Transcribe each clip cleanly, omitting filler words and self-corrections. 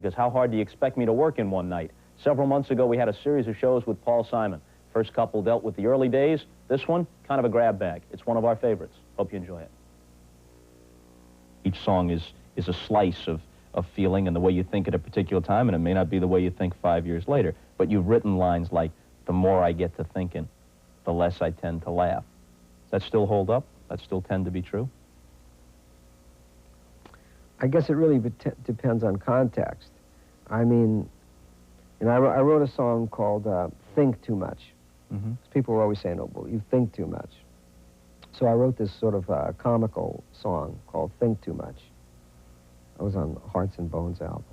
Because how hard do you expect me to work in one night? Several months ago, we had a series of shows with Paul Simon. First couple dealt with the early days. This one, kind of a grab bag. It's one of our favorites. Hope you enjoy it. Each song is a slice of feeling and the way you think at a particular time, and it may not be the way you think 5 years later. But you've written lines like, the more I get to thinking, the less I tend to laugh. Does that still hold up? That still tend to be true? I guess it really depends on context. I mean, you know, I wrote a song called Think Too Much. Mm-hmm. People were always saying, oh, well, you think too much. So I wrote this sort of comical song called Think Too Much. I was on Hearts and Bones album.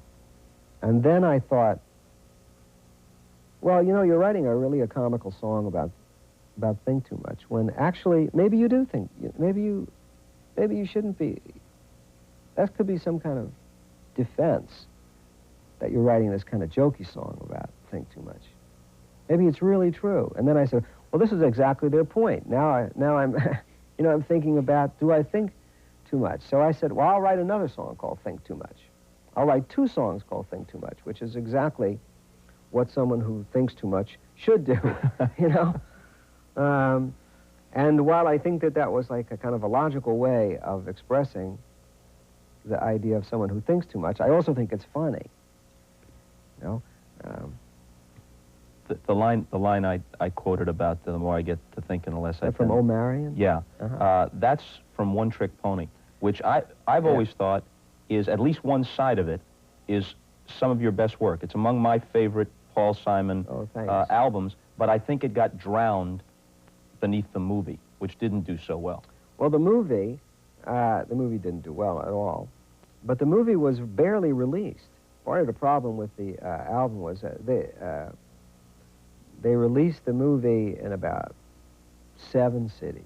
And then I thought, well, you know, you're writing a comical song about think too much, when actually, maybe you do think, maybe you shouldn't be. That could be some kind of defense that you're writing this kind of jokey song about think too much. Maybe it's really true. And then I said, well, this is exactly their point. Now I'm, you know, I'm thinking about, do I think too much? So I said, well, I'll write another song called Think Too Much. I'll write 2 songs called Think Too Much, which is exactly what someone who thinks too much should do, you know? And while I think that was like a kind of a logical way of expressing the idea of someone who thinks too much, I also think it's funny, you know? The line I quoted about the more I get to thinking, the less I tend. From O'Marion? Yeah. That's from One Trick Pony, which I've always thought is, at least one side of it, is some of your best work. It's among my favorite Paul Simon albums, but I think it got drowned beneath the movie, which didn't do so well. Well, the movie didn't do well at all, but the movie was barely released. Part of the problem with the album was they released the movie in about 7 cities.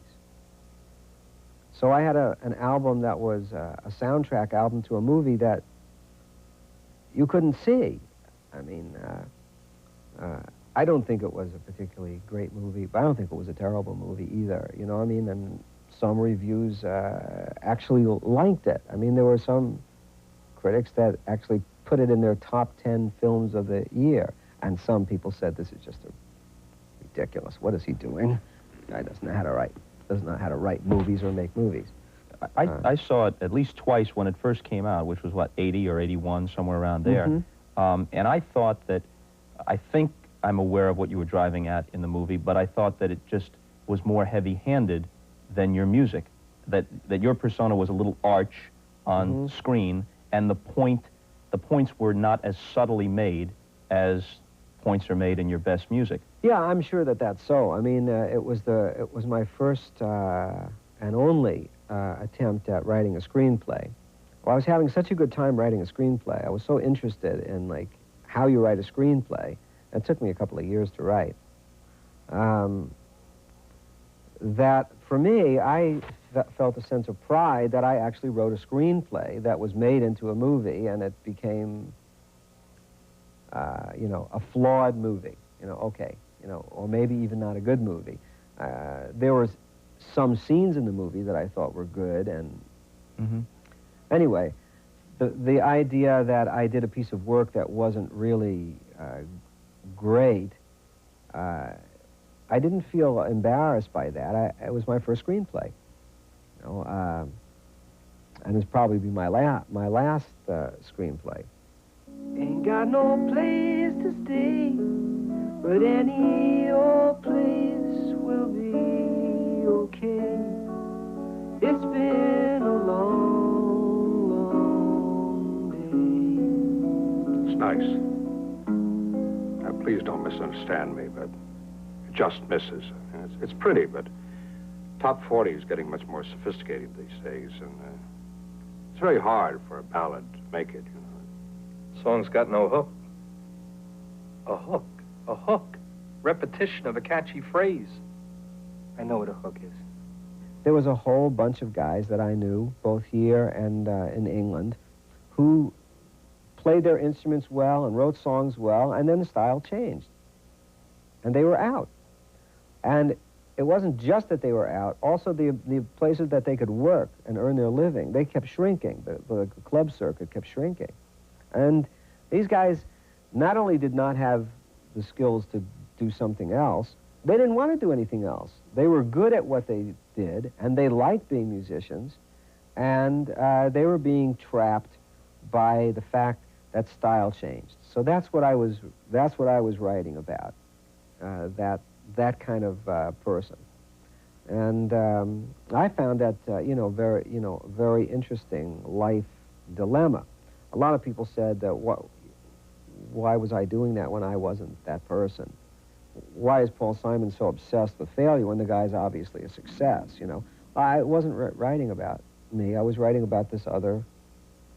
So I had an album that was a soundtrack album to a movie that you couldn't see. I mean, I don't think it was a particularly great movie, but I don't think it was a terrible movie either, you know what I mean? And some reviews actually liked it. I mean, there were some critics that actually put it in their top 10 films of the year, and some people said, this is just ridiculous. What is he doing? Guy doesn't know how to write movies or make movies. I saw it at least twice when it first came out, which was, what, 80 or 81, somewhere around there. Mm-hmm. And I thought that, I think I'm aware of what you were driving at in the movie, but I thought that it just was more heavy-handed than your music, that your persona was a little arch on screen, and the points were not as subtly made as points are made in your best music. Yeah, I'm sure that that's so. I mean, it was my first and only attempt at writing a screenplay. Well, I was having such a good time writing a screenplay. I was so interested in, like, how you write a screenplay. It took me a couple of years to write. That, for me, I felt a sense of pride that I actually wrote a screenplay that was made into a movie, and it became, you know, a flawed movie. You know, okay, you know, or maybe even not a good movie. There was some scenes in the movie that I thought were good, and anyway, the idea that I did a piece of work that wasn't really great, I didn't feel embarrassed by that. It was my first screenplay, you know, and it's probably be my last screenplay. Ain't got no place to stay, but any old place will be okay. It's been a long, long day. It's nice. Now, please don't misunderstand me, but it just misses. And it's pretty, but top 40 is getting much more sophisticated these days, and it's very hard for a ballad to make it, you know. Song's got no hook. A hook. A hook. Repetition of a catchy phrase. I know what a hook is. There was a whole bunch of guys that I knew, both here and in England, who played their instruments well and wrote songs well, and then the style changed. And they were out. And it wasn't just that they were out, also the places that they could work and earn their living, they kept shrinking. The club circuit kept shrinking. And These guys not only did not have the skills to do something else, they didn't want to do anything else. They were good at what they did, and they liked being musicians, and they were being trapped by the fact that style changed. So that's what I was writing about, that kind of person. And I found that very interesting life dilemma. A lot of people said that why was I doing that when I wasn't that person? Why is Paul Simon so obsessed with failure when the guy's obviously a success? You know, I wasn't writing about me. I was writing about this other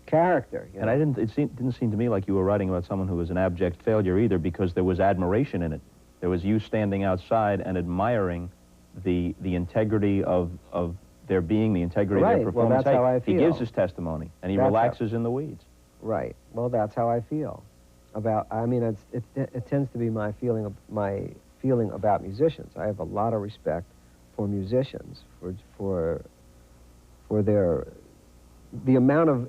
character. You know? And it didn't seem to me like you were writing about someone who was an abject failure either, because there was admiration in it. There was you standing outside and admiring the integrity of their being, the integrity of their performance. Well, that's how I feel. He gives his testimony, and he relaxes in the weeds. Right. Well, that's how I feel about. I mean, it tends to be my feeling about musicians. I have a lot of respect for musicians, for the amount of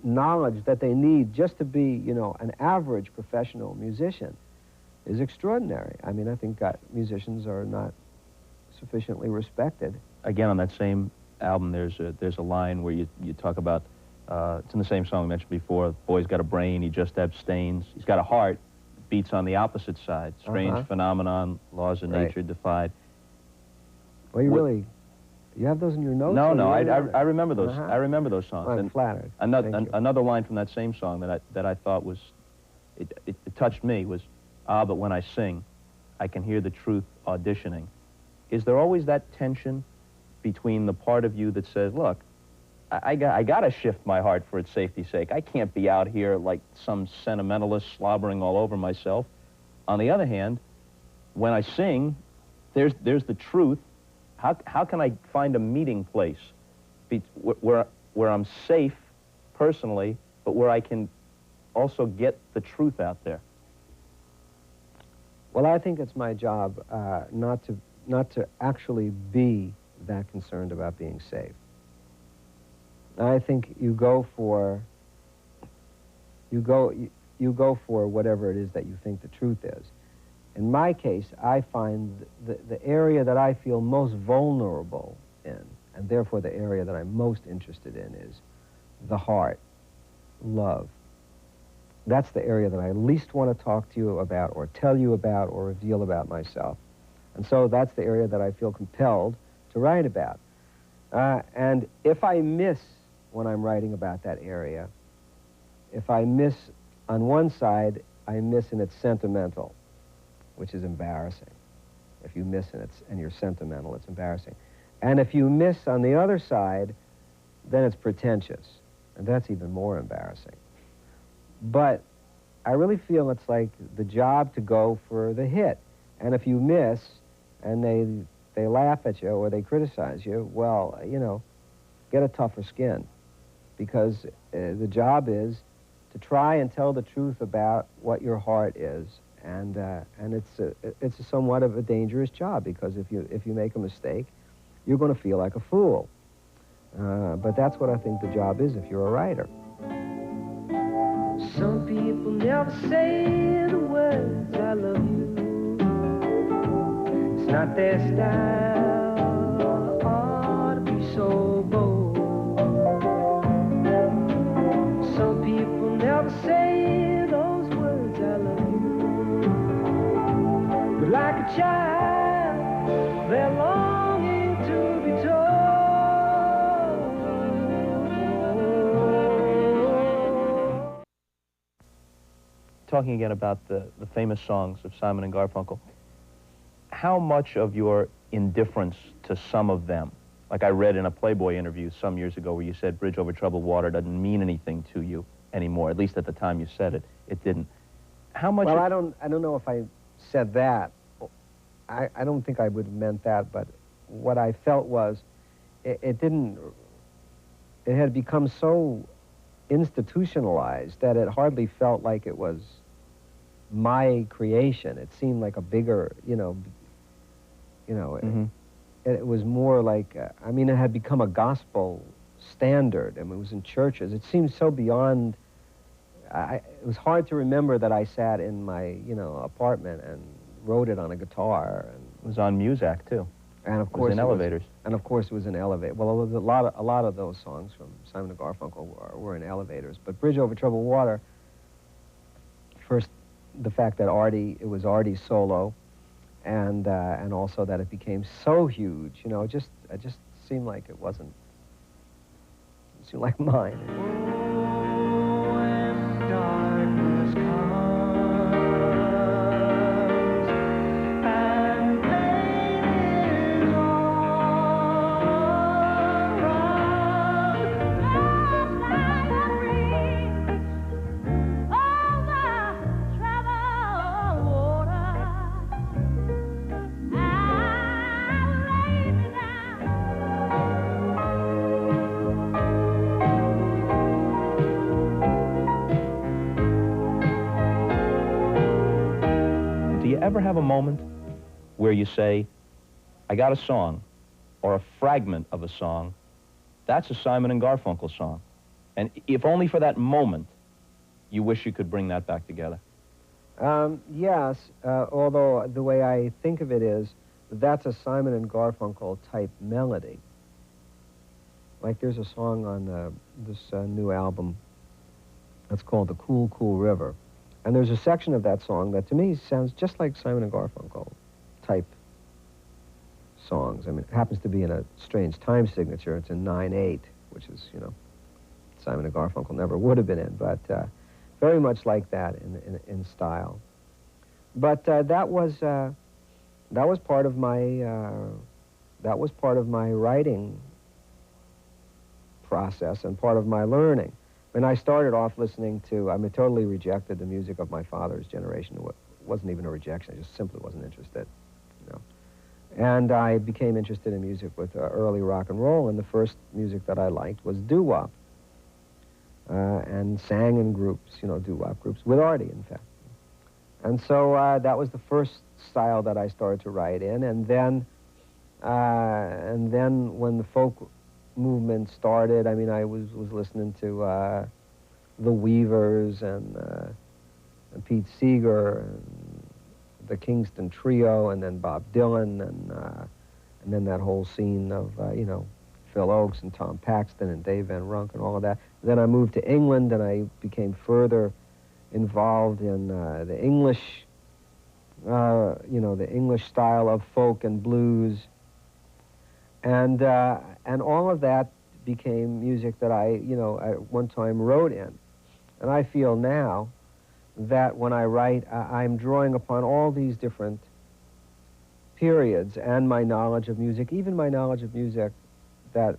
knowledge that they need just to be, you know, an average professional musician is extraordinary. I mean, I think musicians are not sufficiently respected. Again, on that same album, there's a line where you talk about, it's in the same song we mentioned before, boy's got a brain, he just abstains. He's got a heart, beats on the opposite side. Strange phenomenon, laws of nature defied. Well, you have those in your notes? No, I remember those. I remember those songs. Well, I'm flattered. Another line from that same song that I thought was, it touched me was, but when I sing, I can hear the truth auditioning. Is there always that tension between the part of you that says, look, I got to shift my heart for its safety's sake. I can't be out here like some sentimentalist slobbering all over myself. On the other hand, when I sing, there's the truth. How can I find a meeting place where I'm safe personally, but where I can also get the truth out there? Well, I think it's my job not to actually be that concerned about being safe. I think you go for whatever it is that you think the truth is. In my case, I find the area that I feel most vulnerable in, and therefore the area that I'm most interested in, is the heart, love. That's the area that I least want to talk to you about or tell you about or reveal about myself. And so that's the area that I feel compelled to write about. And if I miss when I'm writing about that area, if I miss on one side, I miss and it's sentimental, which is embarrassing. If you miss and you're sentimental, it's embarrassing. And if you miss on the other side, then it's pretentious, and that's even more embarrassing. But I really feel it's like the job to go for the hit. And if you miss and they laugh at you or they criticize you, well, you know, get a tougher skin, because the job is to try and tell the truth about what your heart is. And it's somewhat of a dangerous job, because if you make a mistake, you're going to feel like a fool. But that's what I think the job is if you're a writer. Some people never say the words I love you. It's not their style or to be so bold. Some people never say those words I love you. But like a child, they're longing to be told. Talking again about the famous songs of Simon and Garfunkel, how much of your indifference to some of them, like I read in a Playboy interview some years ago where you said Bridge Over Troubled Water doesn't mean anything to you anymore, at least at the time you said it, it didn't. How much... Well, I don't know if I said that. I don't think I would have meant that, but what I felt was it had become so institutionalized that it hardly felt like it was my creation. It seemed like a bigger, it was more like, I mean, it had become a gospel standard, and it was in churches. It seemed so beyond it was hard to remember that I sat in my, apartment and wrote it on a guitar. And It was on Muzak, too. And of It was course in elevators. And of course it was in elevator. Well, a lot of those songs from Simon and Garfunkel were in elevators. But Bridge Over Troubled Water, first, the fact that it was Artie's solo, and also that it became so huge. It just seemed like it seemed like mine. Ever have a moment where you say, I got a song, or a fragment of a song, that's a Simon and Garfunkel song, and if only for that moment, you wish you could bring that back together? Yes, although the way I think of it is, that's a Simon and Garfunkel type melody. Like there's a song on this new album that's called The Cool, Cool River. And there's a section of that song that to me sounds just like Simon and Garfunkel type songs. I mean, it happens to be in a strange time signature. It's in 9/8, which is, Simon and Garfunkel never would have been in, but very much like that in style. But that was part of my writing process and part of my learning. When I started off listening to, totally rejected the music of my father's generation. It wasn't even a rejection, I just simply wasn't interested, And I became interested in music with early rock and roll, and the first music that I liked was doo-wop. And sang in groups, doo-wop groups, with Artie, in fact. And so that was the first style that I started to write in, and then when the folk movement started, I was listening to the Weavers and Pete Seeger and the Kingston Trio, and then Bob Dylan, and then that whole scene of Phil Oakes and Tom Paxton and Dave Van Runk and all of that. Then I moved to England, and I became further involved in the English, the English style of folk and blues. And all of that became music that I, at one time wrote in. And I feel now that when I write, I'm drawing upon all these different periods and my knowledge of music, even my knowledge of music that,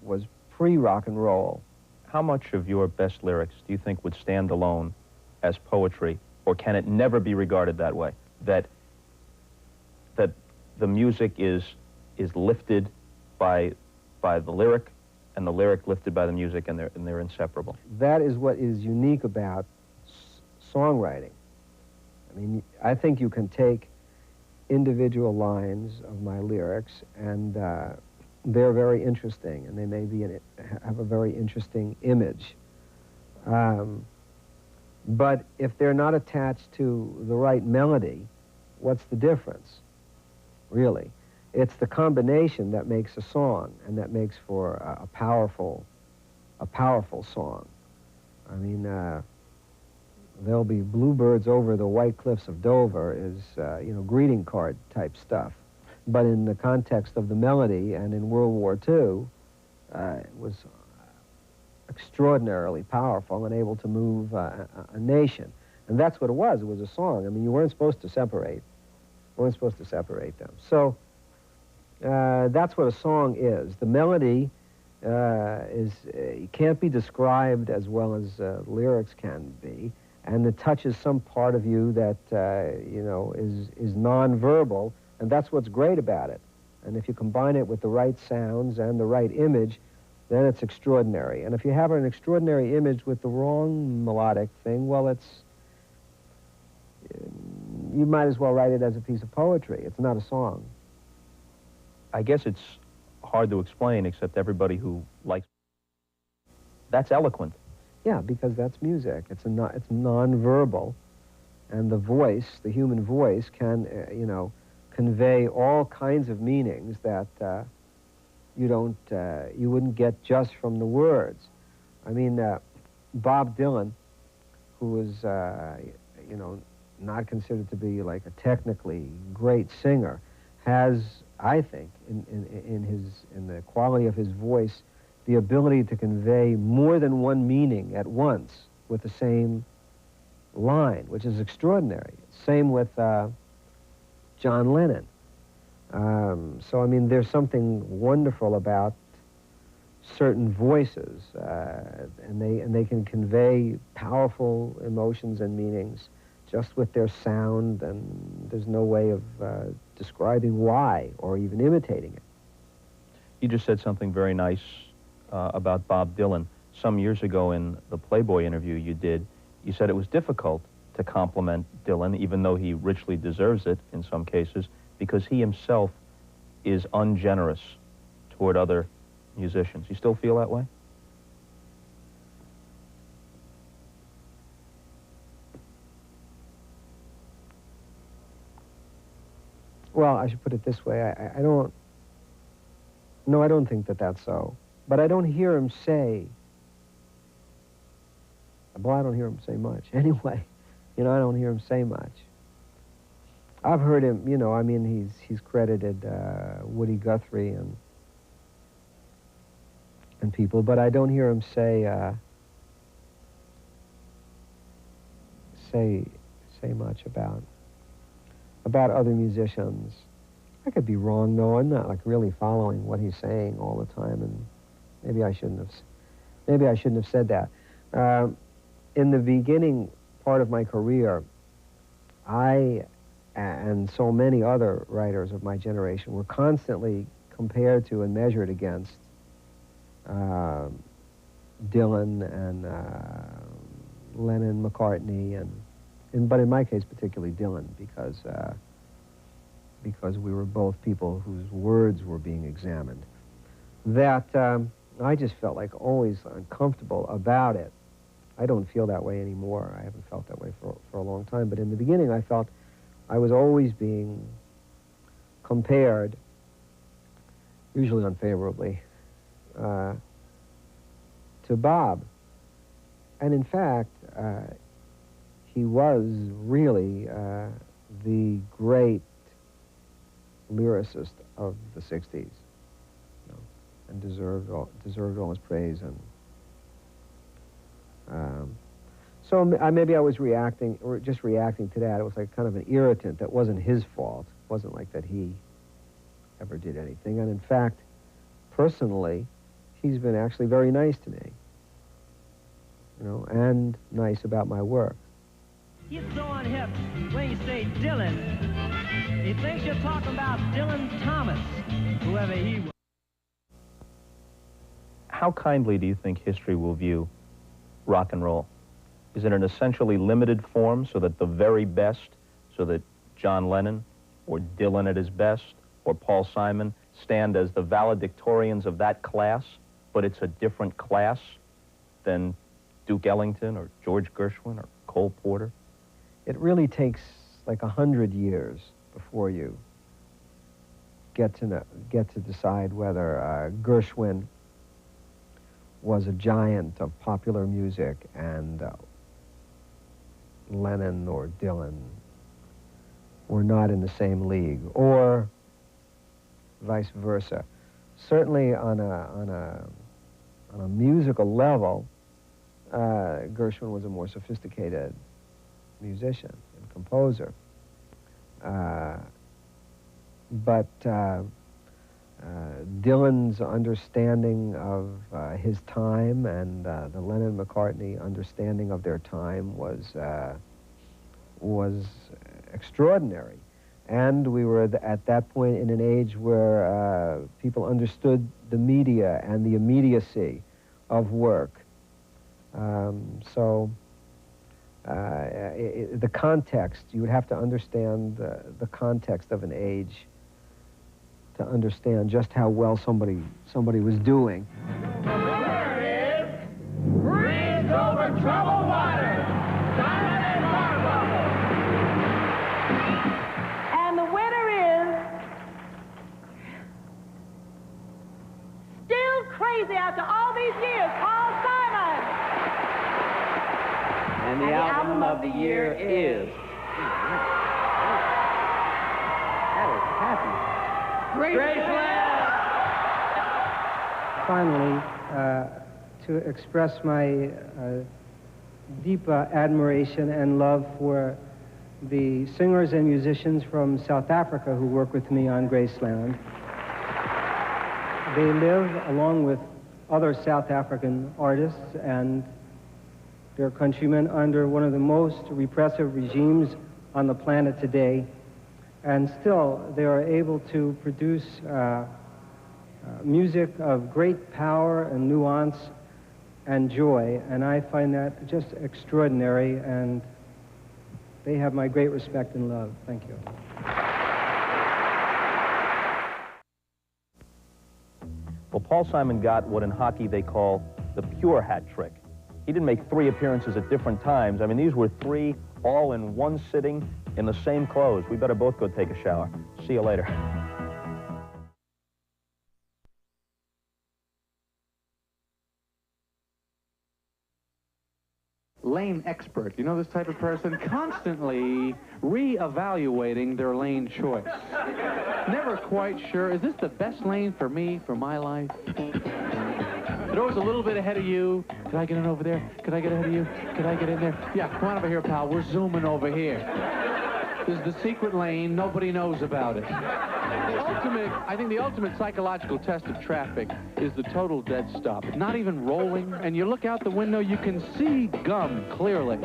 was pre-rock and roll. How much of your best lyrics do you think would stand alone as poetry, or can it never be regarded that way? That the music is lifted by the lyric, and the lyric lifted by the music, and they're inseparable. That is what is unique about songwriting. I think you can take individual lines of my lyrics, and they're very interesting, and they may have a very interesting image. But if they're not attached to the right melody, what's the difference, really? It's the combination that makes a song, and that makes for a powerful song. There'll be bluebirds over the white cliffs of Dover is, greeting card type stuff. But in the context of the melody and in World War II, it was extraordinarily powerful and able to move a nation. And that's what it was. It was a song. You weren't supposed to separate. You weren't supposed to separate them. So that's what a song is. The melody can't be described as well as lyrics can be, and it touches some part of you that is nonverbal, and that's what's great about it. And if you combine it with the right sounds and the right image, then it's extraordinary. And if you have an extraordinary image with the wrong melodic thing, well, you might as well write it as a piece of poetry. It's not a song. I guess it's hard to explain, except everybody who likes... That's eloquent. Yeah, because that's music. It's non-verbal, and the voice, the human voice, can convey all kinds of meanings that you wouldn't get just from the words. I mean, Bob Dylan, who was not considered to be like a technically great singer, has, I think, in the quality of his voice, the ability to convey more than one meaning at once with the same line, which is extraordinary. Same with John Lennon. So I mean, there's something wonderful about certain voices, and they can convey powerful emotions and meanings just with their sound, and there's no way of describing why or even imitating it. You just said something very nice about Bob Dylan. Some years ago in the Playboy interview you did, you said it was difficult to compliment Dylan, even though he richly deserves it in some cases, because he himself is ungenerous toward other musicians. You still feel that way? Well, I should put it this way. I don't think that that's so. But I don't hear him say, well, I don't hear him say much anyway. I don't hear him say much. I've heard him, I mean, he's credited Woody Guthrie and people, but I don't hear him say much about other musicians. I could be wrong, though. I'm not like really following what he's saying all the time, and maybe I shouldn't have said that. In the beginning part of my career, I and so many other writers of my generation were constantly compared to and measured against Dylan and Lennon, McCartney, but in my case particularly Dylan, because we were both people whose words were being examined. That I just felt like always uncomfortable about it. I don't feel that way anymore. I haven't felt that way for a long time. But in the beginning, I felt I was always being compared, usually unfavorably, to Bob. And in fact, he was really the great lyricist of the 60s, and deserved all his praise. And so maybe I was just reacting to that. It was like kind of an irritant that wasn't his fault. It wasn't like that he ever did anything. And in fact, personally, he's been actually very nice to me, and nice about my work. You're so unhip when you say Dylan. He thinks you're talking about Dylan Thomas, whoever he was. How kindly do you think history will view rock and roll? Is it an essentially limited form so that the very best, so that John Lennon or Dylan at his best or Paul Simon stand as the valedictorians of that class, but it's a different class than Duke Ellington or George Gershwin or Cole Porter? It really takes like 100 years before you get to decide whether Gershwin was a giant of popular music and Lennon or Dylan were not in the same league, or vice versa. Certainly on a musical level, Gershwin was a more sophisticated musician and composer. But Dylan's understanding of his time and the Lennon-McCartney understanding of their time was extraordinary. And we were at that point in an age where people understood the media and the immediacy of work. The context, you would have to understand the context of an age to understand just how well somebody was doing. There it is. Breeze over And the album of the year is... That is happy. Graceland! Finally, to express my deep admiration and love for the singers and musicians from South Africa who work with me on Graceland. They live along with other South African artists and their countrymen under one of the most repressive regimes on the planet today, and still they are able to produce music of great power and nuance and joy, and I find that just extraordinary, and they have my great respect and love. Thank you. Well, Paul Simon got what in hockey they call the pure hat trick. He didn't make 3 appearances at different times. I mean, these were 3 all in one sitting in the same clothes. We better both go take a shower. See you later. Lane expert. You know this type of person? Constantly re-evaluating their lane choice. Never quite sure, is this the best lane for me, for my life? They're always a little bit ahead of you. Could I get in over there? Could I get ahead of you? Could I get in there? Yeah, come on over here, pal. We're zooming over here. This is the secret lane. Nobody knows about it. I think the ultimate psychological test of traffic is the total dead stop. Not even rolling, and you look out the window, you can see gum clearly.